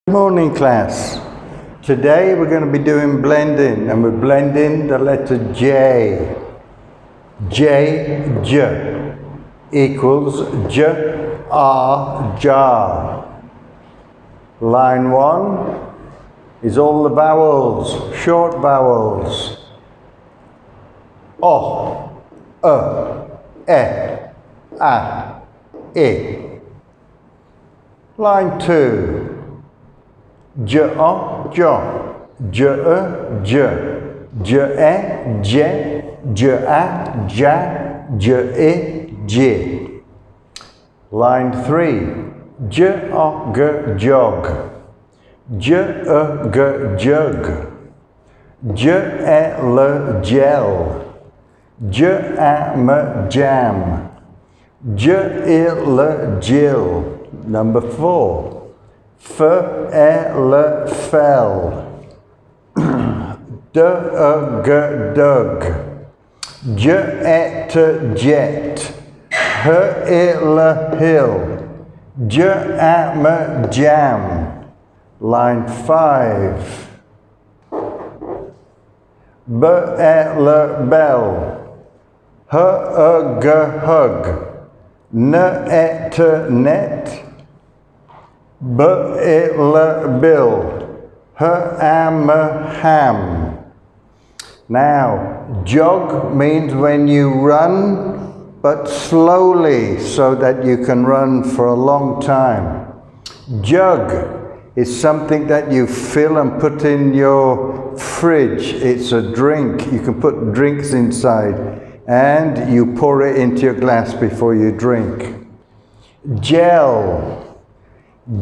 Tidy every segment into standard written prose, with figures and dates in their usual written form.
Morning class. Today we're going to be doing blending, and we're blending the letter J. J, J equals J, R, jar. Line 1 is all the vowels, short vowels. O, E, A, E. Line 2. J, O, Jo, J, E, J, J, E, J, J, A, Ja, J, E, J. Line 3. J, O, G, jog, J, E, G, jug, J, E, L, gel, J, A, M, jam, J, E, L, Jill. Number 4. F, E, L, fell, D, E, G, dug, J, E, T, jet, H, E, L, hill, J, A, M, jam. Line 5. B, E, L, bell, H, E, G, hug, N, E, T, net, B, E, L, bill, H, A, M, ham. Now, jog means when you run, but slowly, so that you can run for a long time. Jug is something that you fill and put in your fridge. It's a drink. You can put drinks inside, and you pour it into your glass before you drink. Gel.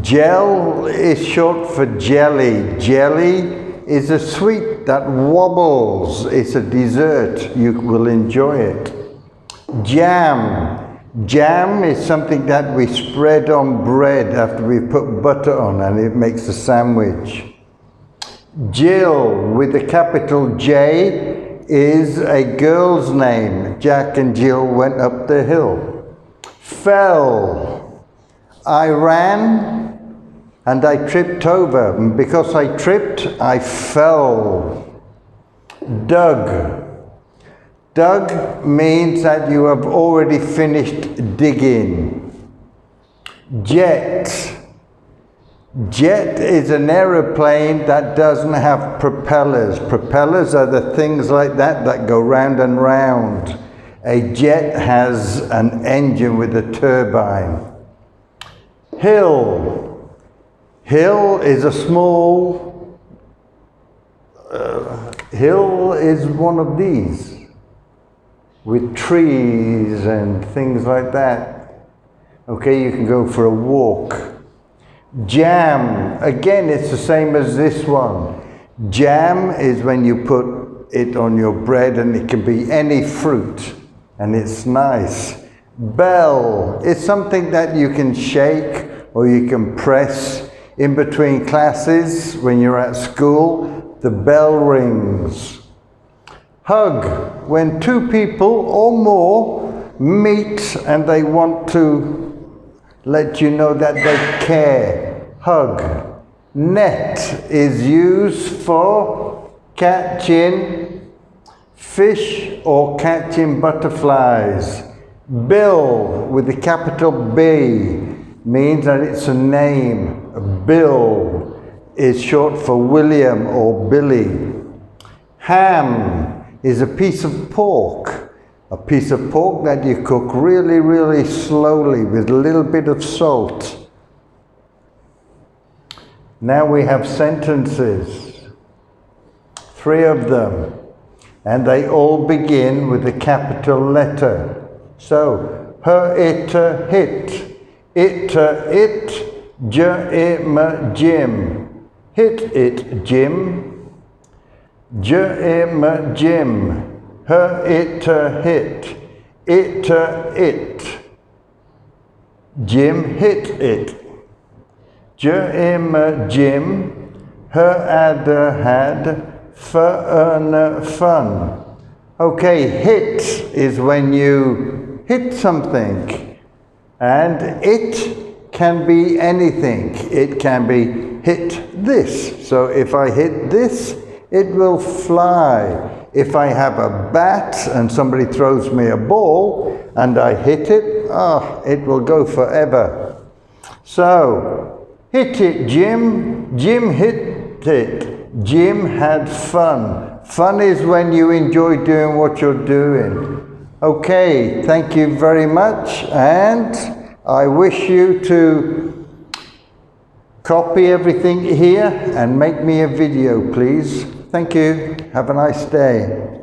Gel is short for jelly. Jelly is a sweet that wobbles. It's a dessert. You will enjoy it. Jam. Jam is something that we spread on bread after we put butter on, and it makes a sandwich. Jill, with a capital J, is a girl's name. Jack and Jill went up the hill. Fell. I ran and I tripped over, and because I tripped, I fell. Dug. Dug means that you have already finished digging. Jet. Jet is an aeroplane that doesn't have propellers. Propellers are the things like that go round and round. A jet has an engine with a turbine. Hill. Hill is a small, hill is one of these, with trees and things like that. Okay, you can go for a walk. Jam, again it's the same as this one. Jam is when you put it on your bread, and it can be any fruit, and it's nice. Bell is something that you can shake or you can press in between classes when you're at school. The bell rings. Hug, when two people or more meet and they want to let you know that they care. Hug. Net is used for catching fish or catching butterflies. Bill, with a capital B, means that it's a name. Bill is short for William or Billy. Ham is a piece of pork. A piece of pork that you cook really, really slowly with a little bit of salt. Now we have sentences. 3 of them. And they all begin with a capital letter. So, her, it, hit. It, j, im, Jim. Hit it, Jim. J, im, Jim. Her, it, hit. It. Jim hit it. J, im, Jim. Her, ad, had. Fun. Okay, hit is when you hit something. And it can be anything. It can be hit this. So if I hit this, it will fly. If I have a bat and somebody throws me a ball and I hit it, it will go forever. So, hit it, Jim. Jim hit it. Jim had fun. Fun is when you enjoy doing what you're doing. Okay, thank you very much, and I wish you to copy everything here and make me a video, please. Thank you. Have a nice day.